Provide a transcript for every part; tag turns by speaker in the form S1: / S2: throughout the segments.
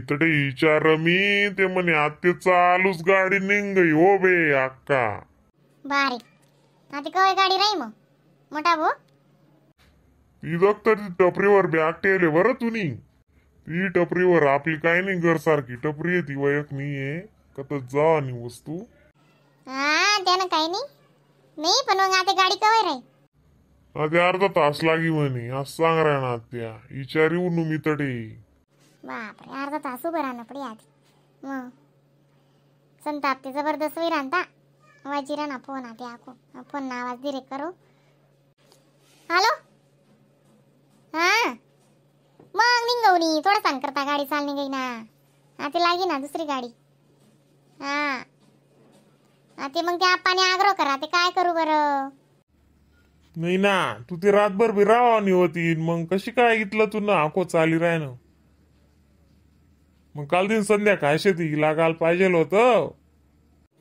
S1: तडे विचार मी ते म्हणे आते चालूच गाडी निघ हो बे अक्का.
S2: बारीक आता कवय गाडी राही मग मोठा भाऊ.
S1: ती दक्तर टपरीवर बॅग ठेवले बरं तुम्ही. ती टपरीवर आपली काय नाही घर सारखी टपरी आहे ती वयक नाहीये कत जा आणि वस्तू.
S2: हा त्यानं काही नाही पण मग आता गाडी कवय राही.
S1: आधी अर्धा तास लागी म्हणे आज सांग राहा ना त्या विचारी मी तडे.
S2: बापरे अर्धा तास उभं राहणं पडे आधी मग संताप ते जबरदस्त होई राहता वाजीरा ना फोन आते आको फोन ना आवाज दिरे करो. हॅलो हा मग निघवणी थोडं सांग करता गाडी चालणी गई ना आता लागी ना दुसरी गाडी. हा आता मग ते आपाने आग्रह करा ते काय करू बरं.
S1: नाही ना तू ते रातभर बी राहावानी होती मग कशी काय घेतलं तू ना आको चाली राह ना. मग काल दिन संध्याकाळ शेती लागाल पाहिजे होतं.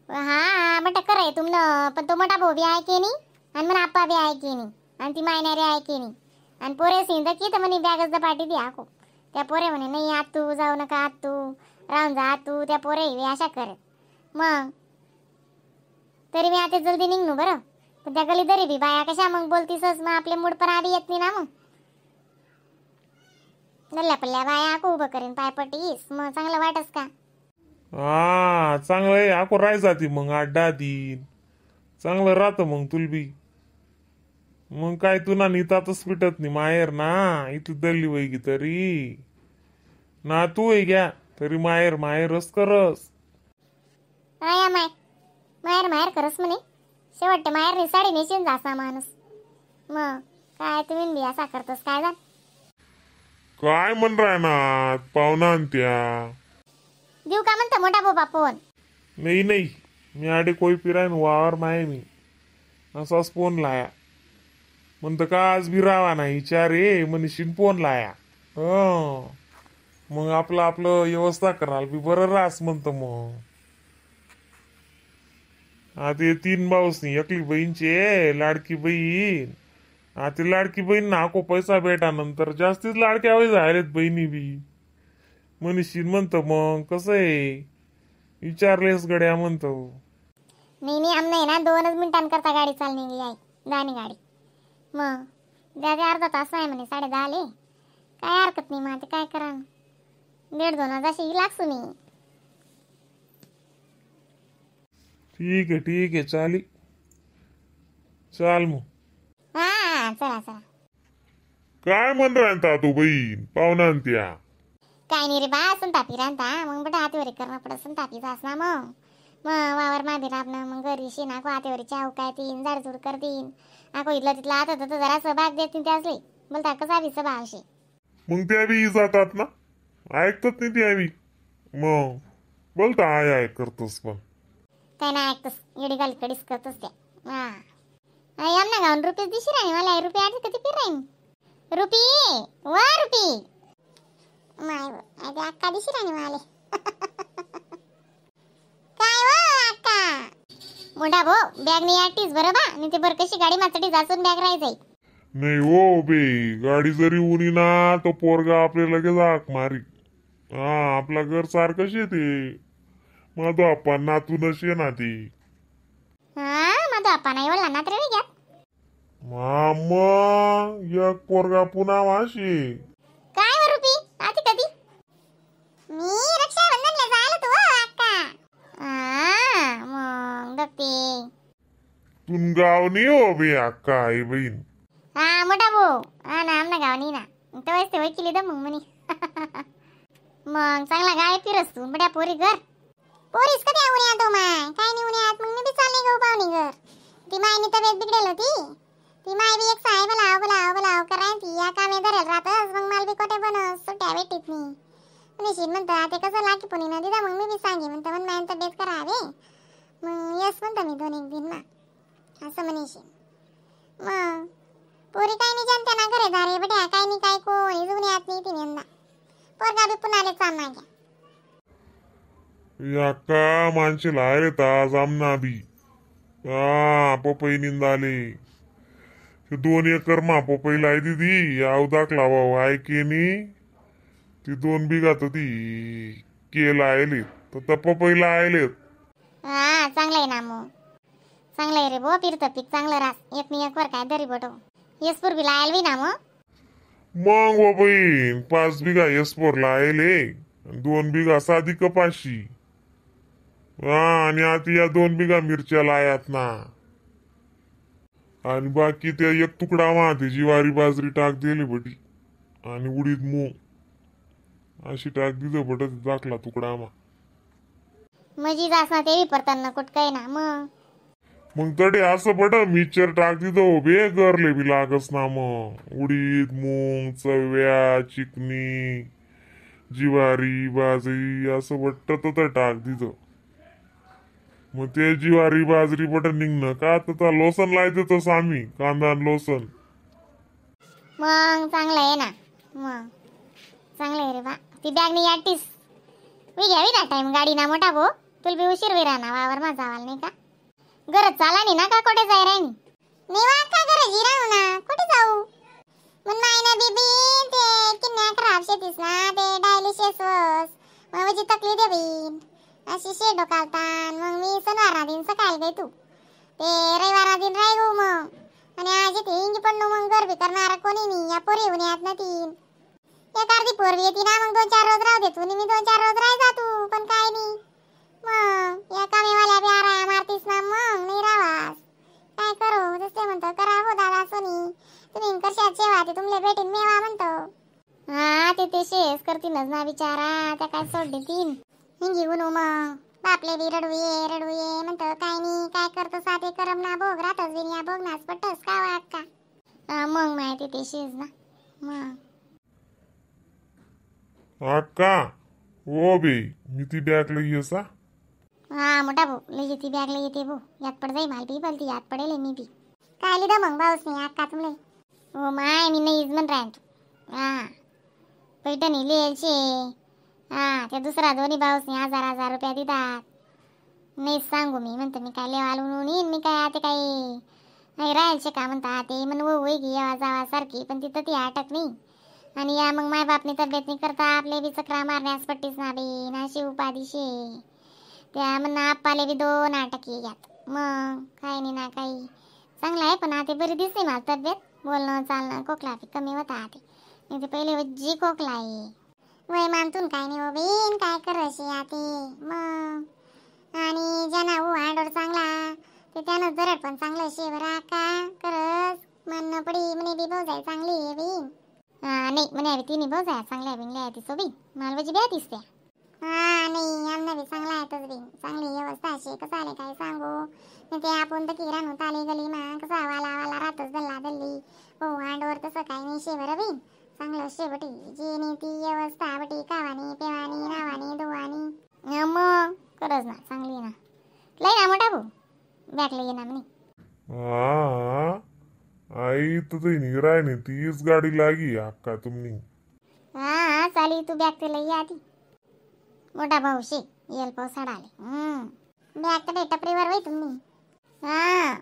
S2: हा मट करे तुमनं पण तो मोठा भाऊ बी आहे की नाही आणि मन आप्पा बी आहे की नाही आणि ती मायनारी आहे की नाही आणि पोरे सिंध की तर म्हणे बॅगच द पाठी द्या आको. त्या पोरे म्हणे नाही आत तू जाऊ नका आत तू राहून जा तू त्या पोरे अशा करत मग तरी मी आता जल्दी निघू बरं. पण त्या गली तरी बी बाया कशा मग बोलतीसच मग आपले मूड पण आधी येत नाही ना मग गल्ल्या पल्ल्या बाया आको उभं करीन पाय पटीस मग चांगलं वाटस का.
S1: हा चांगलं आहे आको राय जाती मग 8-10 दिन चांगलं राहतं मग तुलबी. मग काय तू ना नितातच पिटत नाही माहेर ना इथली दल्ली वैगी तरी ना तू आहे घ्या तरी माहेर माहेरच करस.
S2: आया माहेर माहेर करस म्हणे शेवटते माहेर साडी नेशीन जासा माणूस. मग काय तुम्ही बी असा करतस काय जा.
S1: काय म्हण राय ना पाहुणा त्या
S2: देऊ का म्हणता मोठा बाबा फोन.
S1: नाही नाही मी आडे कोई पिरायन वावर माय मी असाच फोन लाया म्हणत का आज बी रावा नाही विचार रे म्हणशीन फोन लाया. मग आपलं व्यवस्था कराल बी बरं रास म्हणत. मग आता 3 भाऊस नाही एकली बहीणचे लाडकी बहीण आता लाडकी बहीण नाको पैसा भेटा नंतर जास्तीच लाडक्या वेळी झालेत बहिणी बी म्हणशीन म्हणत. मग कसं आहे विचारलेस गड्या म्हणतो.
S2: नाही आमना ना 2 मिनिटांकरता गाडी चालणी आहे जाणी गाडी मग द्या अर्धा तास आहे म्हणे 10:30 काय हरकत नाही मग काय करा 1.5-2 जशी लागसू नाही.
S1: ठीक आहे चाली चाल मग.
S2: हा चला
S1: काय म्हण राहता तू बहीण पाहुणा त्या.
S2: काय नाही रे बा संतापी राहता मग बट हातीवर करणं पडत संतापी जास ना मग वावर मागे राबणं मग घरी शेणाको हातीवर चाव काय तीन झाडझूड करतीन आको इथला तिथला आता तर जरा सहभाग देतील त्यासले बोलता कसा बी सभा असे.
S1: मग त्या बी जातात ना ऐकतात नाही त्या बी मग बोलता आय करतोस पण
S2: काय नाही ऐकतोस एडी गाली कडीस करतोस त्या. हा आमना गाऊन रुपये दिशी राणी मला रुपये आधी कधी फिर राहीन रुपी माय अरे अक्का दिशी राणी माले काय व अक्का मोठा भो बॅग नाही आटीस बरं बा आणि ते बरं कशी गाडी माचडी जासून बॅग राहायचंय.
S1: नाही हो बे गाडी जरी उनी ना तो पोरगा आपल्या लगेच हाक मारी. हा आपला घर सारखंच येते माझा आपण नातूनच ये ना ती.
S2: हा माझा आपा नाही बोलला ना तर घ्या
S1: मामा एक पोरगा पुन्हा वाशी.
S2: काय व रुपी आधी कधी मी रक्षाबंधनला जायला तू अक्का. मग बघते
S1: तुन गाव नाही हो बे अक्का आई बहीण.
S2: हा मोठा भाऊ हा ना आमना गाव नाही ना तेव्हाच ते वकिली द मग म्हणे मग चांगला गाय फिरस तू बड्या पोरी घर पोरीस कधी येऊन येतो माय काय नाही उन्या मग मी बी चालले गो पाहुणी घर. ती मायनी तब्येत बिघडेल होती ती माय बी एक साहेब बोलाव करायची या कामे धरेल राहतस मग मला बी कोठे बनस सुट्या भेटीत नाही म्हणशीन म्हणतं ते कसं लाकी पुणी ना दिदा मग मी बी सांगे म्हणतं मग मायन तब्येत करावे मग यस म्हणतं मी 2-1 दिन ना असं म्हणशीन. मग पोरी काय नाही जनता ना घरे दारे बट्या काय नाही काय कोणी जुनी आत नाही ती यंदा पोरगा बी पुन्हा चालना घ्या.
S1: अक्का माणसे लायले ताज आमना बी पपई निंदाले 2 एकर मा पपई लाई दीदी याव दाखला ऐके नी ती 2 बिघा तर ती केला आयले तर पपईला आयलेत.
S2: हा चांगलं आहे ना मग. चांगलं आहे रे बो, फिरतं पीक चांगलं रास. एक मी एक वर काय दरी बटो येस पूर्वी लायल बी ना मग.
S1: मग बाई 5 बिघा एसपोरला आयले, 2 बिघा साधी कपाशी. हा आणि आता या 2 बिघा मिरच्या लायात ना. आणि बाकी त्या एक तुकडा माती ज्वारी बाजरी टाक दिली बटी. आणि उडीद मूग अशी टाक दिलं बट दाखला तुकडा मा.
S2: मजी जास ना ते परताना कुठ काय ना मग.
S1: मग तडे असं बट मिक्सर टाक दिदो बे गरले बी लागस ना मग. उडीद मूग चव्या चिकनी ज्वारी बाजरी असं बट्ट तर टाक दिदो. मग ते ज्वारी बाजरी बट निघणं का तर लोसन लायचं तसं आम्ही कांदा आणि लोसन.
S2: मग चांगलं आहे ना मग. चांगलं आहे रे बा. ती बॅग नाही याटीस मी घ्यावी ना टाइम गाडी ना मोठा भो. तुला बी उशीर वेळा ना वावर माझा आवाल नाही का. गरज चाला नाही ना का कुठे जाय राहिनी. निवा का गरज राहू ना कुठे जाऊ. मन मायना बीबी ते किन्या खराब शेतीस ना ते डायलिसिस वस माझी तकलीफ दे बीन अशी शेडो कालतान. मग मी शनिवार दिन सकाळी गई तू ते रविवार दिन राही गो मग. आणि आज इथे इंगी पडलो मग गरबी करणारा कोणी नाही. या पोरी येऊन यात ना तीन एक अर्धी पोरगी येते ना मग 2-4 रोज राहू देतो. मी 2-4 रोज राही जातो पण काय नाही मग. या कामेवाल्या बी आराम मारतीस ना मग नाही राहास काय करू. जसे म्हणतो करा हो दादा सोनी तुम्ही कशा सेवा ते तुमले भेटीन मेवा म्हणतो. हा ते शेस करतीनच ना बिचारा. त्या काय सोड देतीन हिंगी उनो मग. बापले बी रडू ये म्हणतो काय नाही काय करतो साधे करम ना भोग राहतच बिन या भोग नाच पटस का वाक्का. मग माहिती ते शेस ना मग.
S1: अक्का ओ बे मी ती बॅग लई असा.
S2: हा मोठा भाऊ लई येते बॅग लई येते भाऊ. यात पड जाई माल बी बलती यात पडेल मी बी. काय लिदा मग भाऊस नाही अक्का तुमले. हो माय मी नाही इजमन राहन तू. हा पैठणी लिहायचे. हा त्या दुसरा दोन्ही भाऊस नाही 1000 रुपया देतात. नाही सांगू मी म्हणतो मी काय लेवाल म्हणून मी काय आता काही नाही राहायचे का म्हणता ते म्हण होई गी येवा जावा सारखी पण तिथं ती अटक नाही. आणि या मग माय बापनी तब्येत नाही करता आपले बी चक्रा मारण्यास पट्टीस ना बी नाशी उपाधीशे. त्या म्हणणं आप्पाले बी 2 अटक यात मग काही नाही ना काही. चांगलं आहे पण आता बरी दिसते मला तब्येत. बोलणं चालणं खोकला बी कमी होता आता. नाही ते पहिले जी खोकला आहे वय मानतून काय नाही हो बीन काय करशी आते मग. आणि ज्यांना आंडोर चांगला ते त्यानं जरट पण चांगलं शेवरा का करस म्हणणं पडी म्हणे बी भाऊ चांगली आहे बीन. नाही म्हणे तिने भाऊ जाय चांगल्या बिनल्या आहे ती सोबी मालवाची ब्या दिसत्या. हा नाही आमना बी चांगला आहेतच बिन चांगली व्यवस्था अशी कसं आले काय सांगू. ते आपण तर किराण होत आले गली मा कसा वाला राहतच दल्ला दल्ली हो अंडवर तसं काही नाही शेवर बिन चांगलं शेवटी जी नीती व्यवस्था बटी कावानी पेवानी नावानी दुवानी मग करच ना चांगली ना. लई ना मोठा भाऊ बॅकला ये ना म्हणे.
S1: हा आई तर निराय नाही तीच गाडी लागी अक्का तुम्ही.
S2: हा चाली तू बॅग ते लई आधी मोठा भाऊ शे येल पावसाळा आले. बॅग तर टपरीवर वय तुम्ही. हा